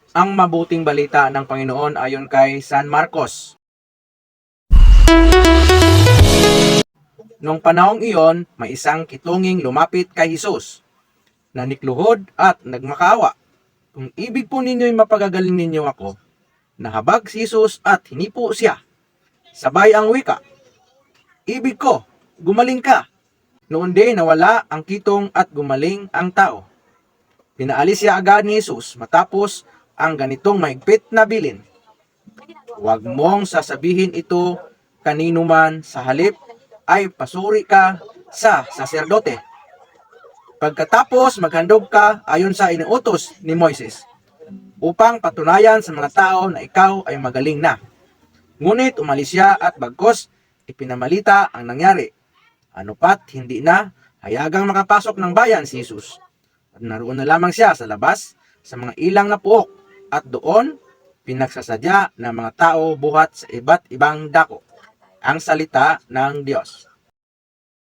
ang mabuting balita ng Panginoon ayon kay San Marcos. Nung panahong iyon, may isang kitunging lumapit kay Jesus, nanikluhod at nagmakaawa. Kung ibig po ninyo'y mapagagaling ninyo ako, nahabag si Jesus at hinipo siya. Sabay ang wika, ibig ko, gumaling ka. Noon din nawala ang kitong at gumaling ang tao. Pinaalis siya agad ni Jesus matapos ang ganitong mahigpit na bilin. Huwag mong sasabihin ito kanino man, sa halip ay pasuri ka sa saserdote. Pagkatapos maghandog ka ayon sa inuutos ni Moises, upang patunayan sa mga tao na ikaw ay magaling na. Ngunit umalis siya at bagkos ipinamalita ang nangyari. Ano pat hindi na hayagang makapasok ng bayan si Jesus. At naroon na lamang siya sa labas sa mga ilang na puok at doon pinagsasadya ng mga tao buhat sa iba't ibang dako. Ang salita ng Diyos.